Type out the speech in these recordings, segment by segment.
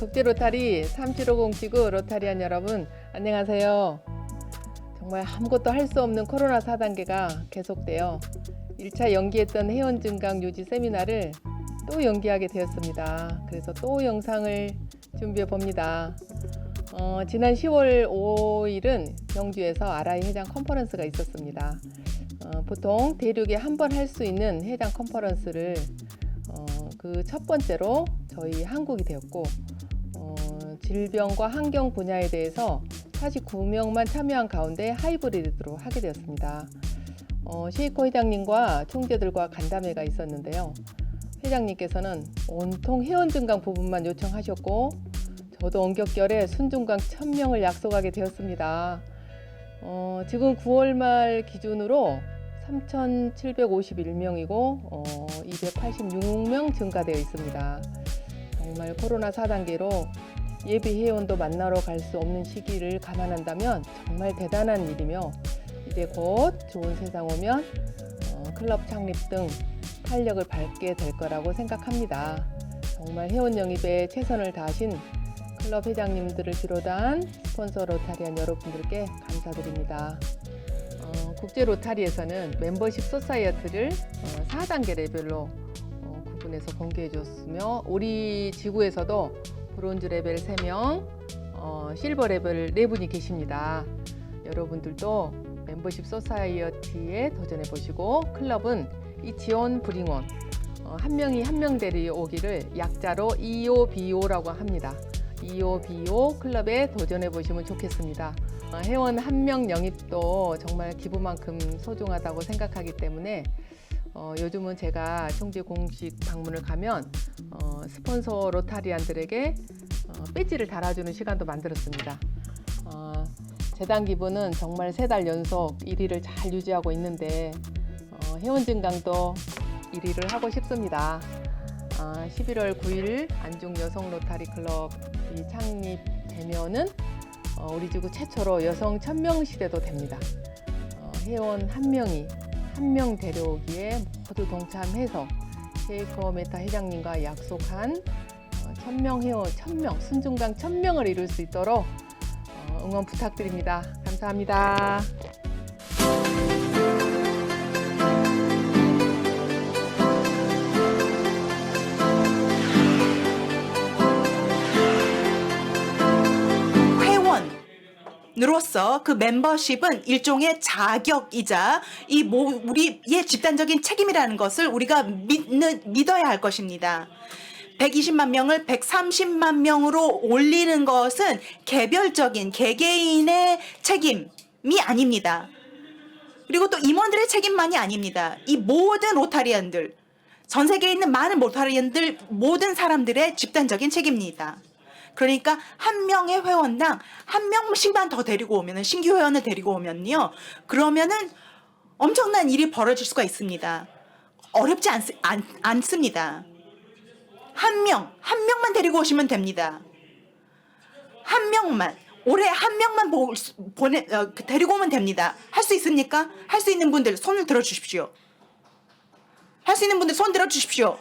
국제 로타리 3750 지구 로타리안 여러분 안녕하세요. 정말 아무것도 할 수 없는 코로나 4단계가 계속되어 1차 연기했던 회원 증강 유지 세미나를 또 연기하게 되었습니다. 그래서 또 영상을 준비해 봅니다. 지난 10월 5일은 경주에서 RI 회장 컨퍼런스가 있었습니다. 보통 대륙에 한 번 할 수 있는 회장 컨퍼런스를 그 첫 번째로 저희 한국이 되었고 질병과 환경 분야에 대해서 49명만 참여한 가운데 하이브리드로 하게 되었습니다. 시이코 회장님과 총재들과 간담회가 있었는데요. 회장님께서는 온통 회원 증강 부분만 요청하셨고 저도 원격결에 순증강 1000명을 약속하게 되었습니다. 지금 9월 말 기준으로 3,751명이고 286명 증가되어 있습니다. 정말 코로나 4단계로 예비 회원도 만나러 갈 수 없는 시기를 감안한다면 정말 대단한 일이며 이제 곧 좋은 세상 오면 클럽 창립 등 활력을 밟게 될 거라고 생각합니다. 정말 회원 영입에 최선을 다하신 클럽 회장님들을 비롯한 스폰서 로타리안 여러분들께 감사드립니다. 국제 로타리에서는 멤버십 소사이어티를 4단계 레벨로 구분해서 공개해 줬으며 우리 지구에서도 브론즈 레벨 3명, 실버 레벨 4분이 계십니다. 여러분들도 멤버십 소사이어티에 도전해 보시고 클럽은 이치온 브링온 한 명이 한 명 데려오기를 약자로 EOBO라고 합니다. EOBO 클럽에 도전해 보시면 좋겠습니다. 회원 한 명 영입도 정말 기부만큼 소중하다고 생각하기 때문에 요즘은 제가 총재 공식 방문을 가면 스폰서 로타리안들에게 배지를 달아주는 시간도 만들었습니다. 재단 기부는 정말 3달 연속 1위를 잘 유지하고 있는데 회원 증강도 1위를 하고 싶습니다. 11월 9일 안중 여성 로타리 클럽이 창립되면은 우리 지구 최초로 여성 1000명 시대도 됩니다. 회원 한 명이 한 명 데려오기에 모두 동참해서 쉐이커 메타 회장님과 약속한 1000명 회원 1000명 순증강 1000명을 이룰 수 있도록 응원 부탁드립니다. 감사합니다. 으로서 그 멤버십은 일종의 자격이자 우리의 집단적인 책임이라는 것을 우리가 믿어야 할 것입니다. 120만 명을 130만 명으로 올리는 것은 개별적인 개개인의 책임이 아닙니다. 그리고 또 임원들의 책임만이 아닙니다. 이 모든 로타리안들, 전 세계에 있는 많은 로타리안들, 모든 사람들의 집단적인 책임입니다. 그러니까 한 명의 회원당 한 명씩만 더 데리고 오면은 신규 회원을 데리고 오면요, 그러면은 엄청난 일이 벌어질 수가 있습니다. 어렵지 않습니다. 한 명만 데리고 오시면 됩니다. 한 명만, 올해 한 명만 데리고 오면 됩니다. 할 수 있습니까? 할 수 있는 분들 손을 들어주십시오. 할 수 있는 분들 손 들어주십시오.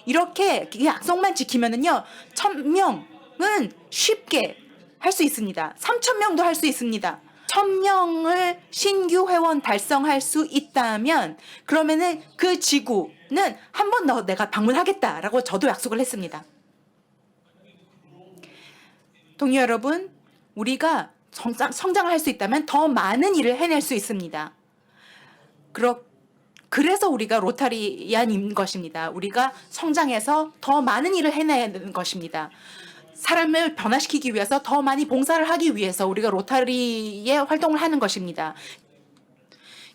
이렇게 약속만 지키면은요, 1000명은 쉽게 할 수 있습니다. 3000명도 할 수 있습니다. 1000명을 신규 회원 달성할 수 있다면 그러면은 그 지구는 한 번 더 내가 방문하겠다라고 저도 약속을 했습니다. 동료 여러분, 우리가 성장을 할 수 있다면 더 많은 일을 해낼 수 있습니다. 그래서 우리가 로타리안인 것입니다. 우리가 성장해서 더 많은 일을 해내는 것입니다. 사람을 변화시키기 위해서 더 많이 봉사를 하기 위해서 우리가 로타리의 활동을 하는 것입니다.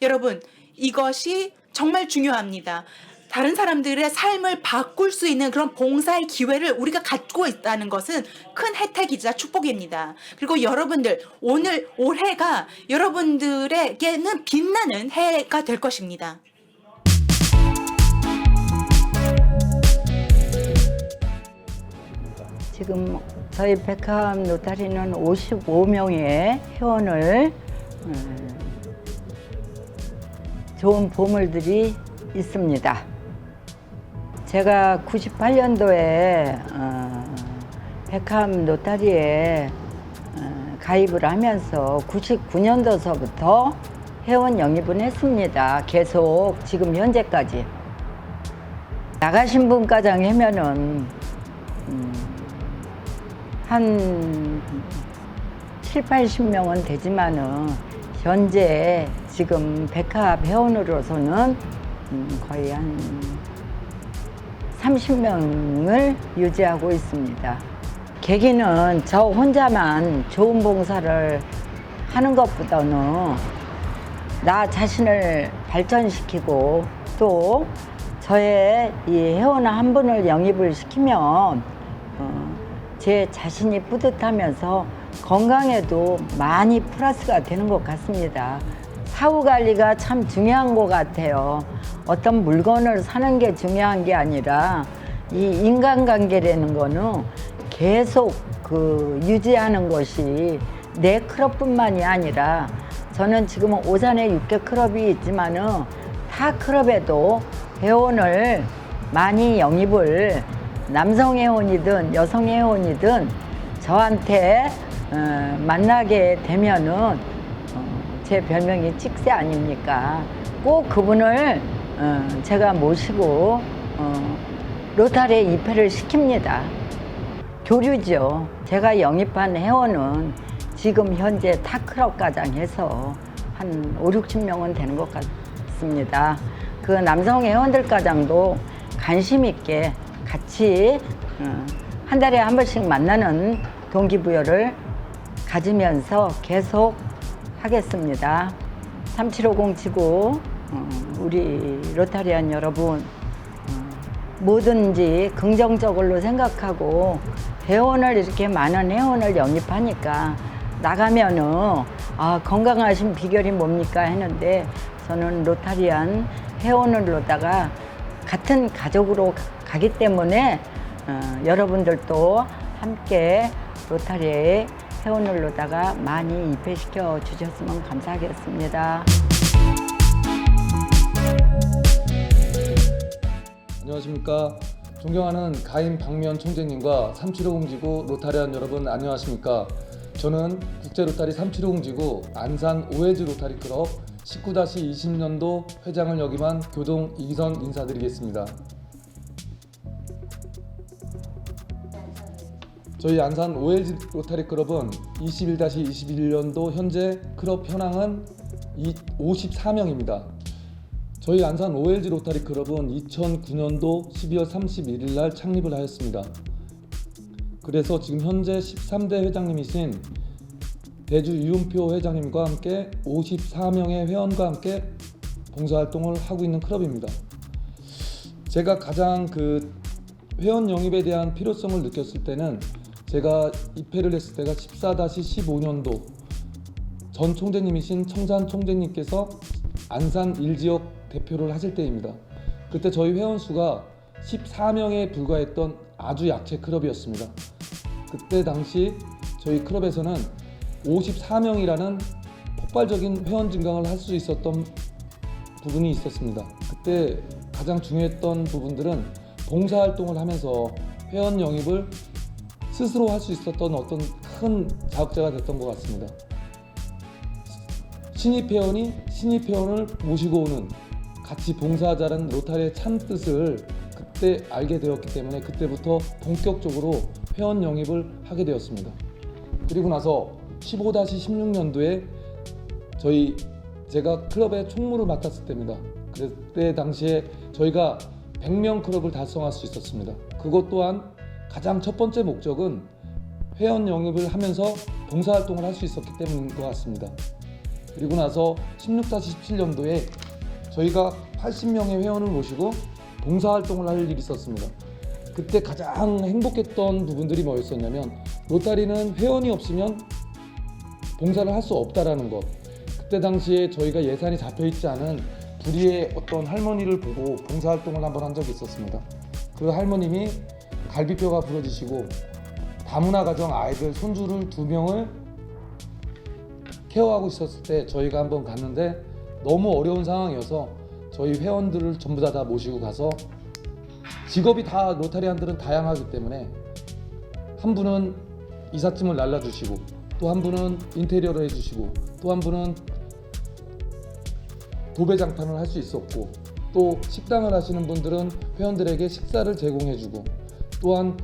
여러분, 이것이 정말 중요합니다. 다른 사람들의 삶을 바꿀 수 있는 그런 봉사의 기회를 우리가 갖고 있다는 것은 큰 혜택이자 축복입니다. 그리고 여러분들, 올해가 여러분들에게는 빛나는 해가 될 것입니다. 지금 저희 백합 로타리는 55명의 회원을 좋은 보물들이 있습니다. 제가 98년도에 백암 로타리에 가입을 하면서 99년도서부터 회원 영입은 했습니다. 계속 지금 현재까지. 나가신 분 가장 하면은 한 7, 80명은 되지만은 현재 지금 백합 회원으로서는 거의 한 30명을 유지하고 있습니다. 계기는 저 혼자만 좋은 봉사를 하는 것보다는 나 자신을 발전시키고 또 저의 이 회원 한 분을 영입을 시키면 제 자신이 뿌듯하면서 건강에도 많이 플러스가 되는 것 같습니다. 사후 관리가 참 중요한 것 같아요. 어떤 물건을 사는 게 중요한 게 아니라 이 인간관계라는 거는 계속 유지하는 것이 내 클럽뿐만이 아니라 저는 지금은 오산에 6개 클럽이 있지만은 타 클럽에도 회원을 많이 영입을 남성 회원이든 여성 회원이든 저한테 만나게 되면은 제 별명이 찍새 아닙니까? 꼭 그분을 제가 모시고 로타리에 입회를 시킵니다. 교류죠. 제가 영입한 회원은 지금 현재 타클럽 가장 해서 한 5, 60명은 되는 것 같습니다. 그 남성 회원들 가장도 관심 있게 같이 한 달에 한 번씩 만나는 동기부여를 가지면서 계속 하겠습니다. 3750 지구 우리 로타리안 여러분 뭐든지 긍정적으로 생각하고 회원을 이렇게 많은 회원을 영입하니까 나가면은 건강하신 비결이 뭡니까 했는데 저는 로타리안 회원으로다가 같은 가족으로 가기 때문에 여러분들도 함께 로타리에 회원으로다가 많이 입회시켜 주셨으면 감사하겠습니다. 안녕하십니까. 존경하는 가임 박미연 총재님과 3750지구 로타리안 여러분 안녕하십니까. 저는 국제로타리 3750지구 안산 오해지 로타리 클럽 19-20년도 회장을 역임한 교동 이기선 인사드리겠습니다. 저희 안산 오해지 로타리 클럽은 21-21년도 현재 클럽 현황은 54명입니다. 저희 안산 OLG 로타리 클럽은 2009년도 12월 31일 날 창립을 하였습니다. 그래서 지금 현재 13대 회장님이신 대주 이윤표 회장님과 함께 54명의 회원과 함께 봉사활동을 하고 있는 클럽입니다. 제가 가장 회원 영입에 대한 필요성을 느꼈을 때는 제가 입회를 했을 때가 14-15년도 전 총재님이신 청산 총재님께서 안산 1지역 대표를 하실 때입니다. 그때 저희 회원 수가 14명에 불과했던 아주 약체 클럽이었습니다. 그때 당시 저희 클럽에서는 54명이라는 폭발적인 회원 증강을 할 수 있었던 부분이 있었습니다. 그때 가장 중요했던 부분들은 봉사활동을 하면서 회원 영입을 스스로 할 수 있었던 어떤 큰 자극제가 됐던 것 같습니다. 신입 회원이 신입 회원을 모시고 오는 같이 봉사하자는 로타리의 찬 뜻을 그때 알게 되었기 때문에 그때부터 본격적으로 회원 영입을 하게 되었습니다. 그리고 나서 15-16년도에 제가 클럽의 총무를 맡았을 때입니다. 그때 당시에 저희가 100명 클럽을 달성할 수 있었습니다. 그것 또한 가장 첫 번째 목적은 회원 영입을 하면서 봉사활동을 할 수 있었기 때문인 것 같습니다. 그리고 나서 16-17년도에 저희가 80명의 회원을 모시고 봉사활동을 할 일이 있었습니다. 그때 가장 행복했던 부분들이 뭐였었냐면 로타리는 회원이 없으면 봉사를 할 수 없다라는 것. 그때 당시에 저희가 예산이 잡혀있지 않은 부리의 어떤 할머니를 보고 봉사활동을 한번 한 적이 있었습니다. 그 할머님이 갈비뼈가 부러지시고 다문화 가정 아이들 손주를 2명을 케어하고 있었을 때 저희가 한번 갔는데 너무 어려운 상황이어서 저희 회원들을 전부 다 모시고 가서 직업이 다 로타리안들은 다양하기 때문에 한 분은 이삿짐을 날라주시고 또 한 분은 인테리어를 해주시고 또 한 분은 도배장판을 할 수 있었고 또 식당을 하시는 분들은 회원들에게 식사를 제공해주고 또한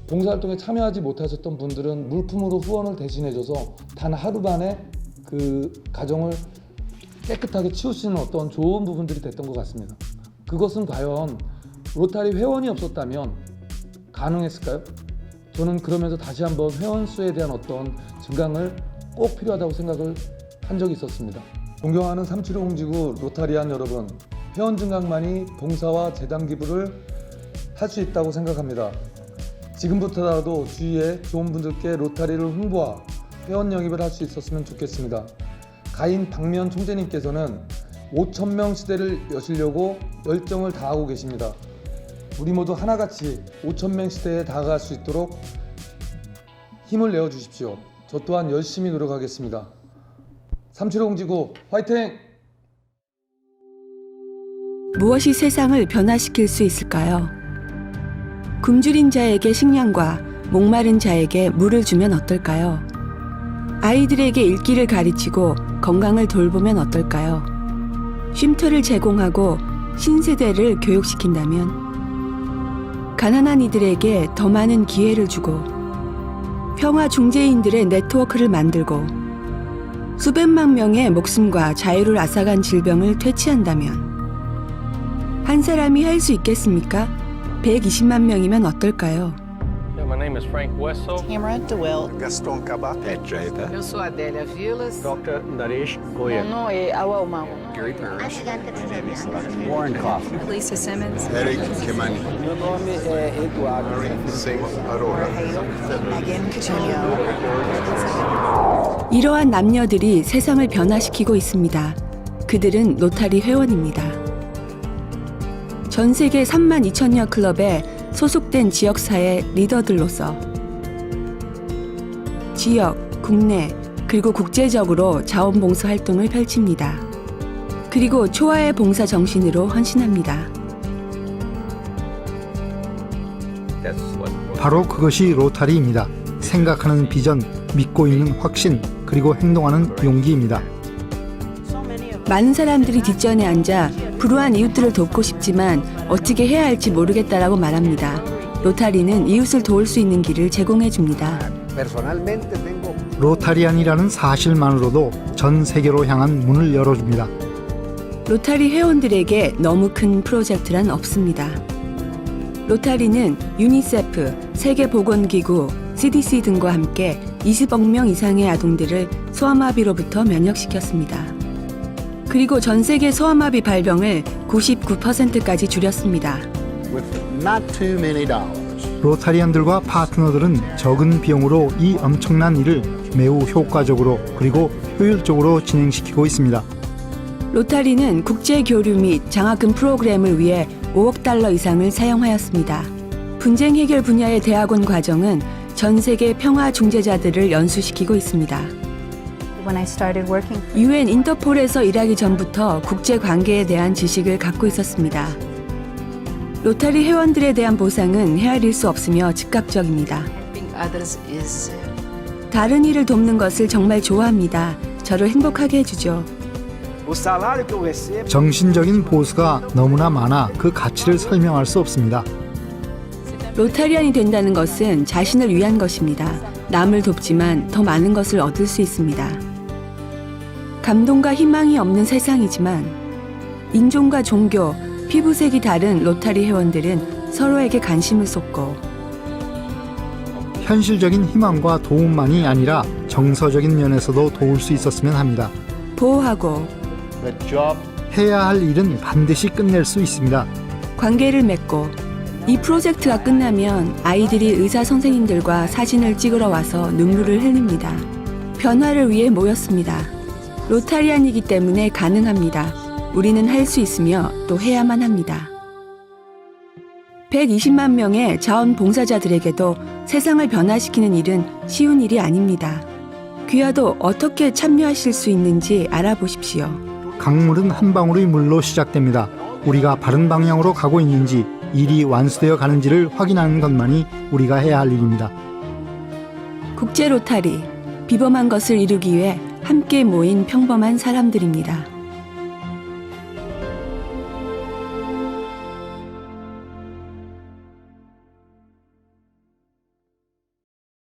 봉사활동에 참여하지 못하셨던 분들은 물품으로 후원을 대신해줘서 단 하루 만에 그 가정을 깨끗하게 치우시는 어떤 좋은 부분들이 됐던 것 같습니다. 그것은 과연 로타리 회원이 없었다면 가능했을까요? 저는 그러면서 다시 한번 회원 수에 대한 어떤 증강을 꼭 필요하다고 생각을 한 적이 있었습니다. 존경하는 375홍지구 로타리안 여러분, 회원 증강만이 봉사와 재단 기부를 할 수 있다고 생각합니다. 지금부터라도 주위에 좋은 분들께 로타리를 홍보와 회원 영입을 할 수 있었으면 좋겠습니다. 가인 박면 총재님께서는 5,000명 시대를 여시려고 열정을 다하고 계십니다. 우리 모두 하나같이 5,000명 시대에 다가갈 수 있도록 힘을 내어 주십시오. 저 또한 열심히 노력하겠습니다. 375홍지구 화이팅! 무엇이 세상을 변화시킬 수 있을까요? 굶주린 자에게 식량과 목마른 자에게 물을 주면 어떨까요? 아이들에게 읽기를 가르치고 건강을 돌보면 어떨까요? 쉼터를 제공하고 신세대를 교육시킨다면? 가난한 이들에게 더 많은 기회를 주고 평화 중재인들의 네트워크를 만들고 수백만 명의 목숨과 자유를 앗아간 질병을 퇴치한다면 한 사람이 할 수 있겠습니까? 120만 명이면 어떨까요? My name is Frank Wesso. Tamara DeWitt. Gaston Cabot. Ed Jada. Eu sou Adélia Vilas. Dr. Naresh Goyal. Mon nom est Awa Omaru. Gary Parrish. Warren Coffman. Lisa Simmons. Eric Kimani. Meu nome é Eduardo. Singh Arora. Megan Coutinho. 이러한 남녀들이 세상을 변화시키고 있습니다. 그들은 로타리 회원입니다. 전 세계 3만 2천여 클럽에 소속된 지역사회 리더들로서 지역, 국내, 그리고 국제적으로 자원봉사 활동을 펼칩니다. 그리고 초아의 봉사 정신으로 헌신합니다. That's what. 바로 그것이 로타리입니다. 생각하는 비전, 믿고 있는 확신, 그리고 행동하는 용기입니다. 많은 사람들이 뒷전에 앉아 불우한 이웃들을 돕고 싶지만 어떻게 해야 할지 모르겠다라고 말합니다. 로타리는 이웃을 도울 수 있는 길을 제공해 줍니다. 로타리안이라는 사실만으로도 전 세계로 향한 문을 열어줍니다. 로타리 회원들에게 너무 큰 프로젝트란 없습니다. 로타리는 유니세프, 세계보건기구, CDC 등과 함께 20억 명 이상의 아동들을 소아마비로부터 면역시켰습니다. 그리고 전 세계 소아마비 발병을 99%까지 줄였습니다. 로타리안들과 파트너들은 적은 비용으로 이 엄청난 일을 매우 효과적으로 그리고 효율적으로 진행시키고 있습니다. 로타리는 국제 교류 및 장학금 프로그램을 위해 5억 달러 이상을 사용하였습니다. 분쟁 해결 분야의 대학원 과정은 전 세계 평화 중재자들을 연수시키고 있습니다. UN 인터폴에서 일하기 전부터 국제 관계에 대한 지식을 갖고 있었습니다. 로타리 회원들에 대한 보상은 헤아릴 수 없으며 즉각적입니다. 다른 이를 돕는 것을 정말 좋아합니다. 저를 행복하게 해주죠. 정신적인 보수가 너무나 많아 그 가치를 설명할 수 없습니다. 로타리안이 된다는 것은 자신을 위한 것입니다. 남을 돕지만 더 많은 것을 얻을 수 있습니다. 감동과 희망이 없는 세상이지만 인종과 종교, 피부색이 다른 로타리 회원들은 서로에게 관심을 쏟고 현실적인 희망과 도움만이 아니라 정서적인 면에서도 도울 수 있었으면 합니다. 보호하고 해야 할 일은 반드시 끝낼 수 있습니다. 관계를 맺고 이 프로젝트가 끝나면 아이들이 의사 선생님들과 사진을 찍으러 와서 눈물을 흘립니다. 변화를 위해 모였습니다. 로타리안이기 때문에 가능합니다. 우리는 할 수 있으며 또 해야만 합니다. 120만 명의 자원봉사자들에게도 세상을 변화시키는 일은 쉬운 일이 아닙니다. 귀하도 어떻게 참여하실 수 있는지 알아보십시오. 강물은 한 방울의 물로 시작됩니다. 우리가 바른 방향으로 가고 있는지 일이 완수되어 가는지를 확인하는 것만이 우리가 해야 할 일입니다. 국제 로타리, 비범한 것을 이루기 위해 함께 모인 평범한 사람들입니다.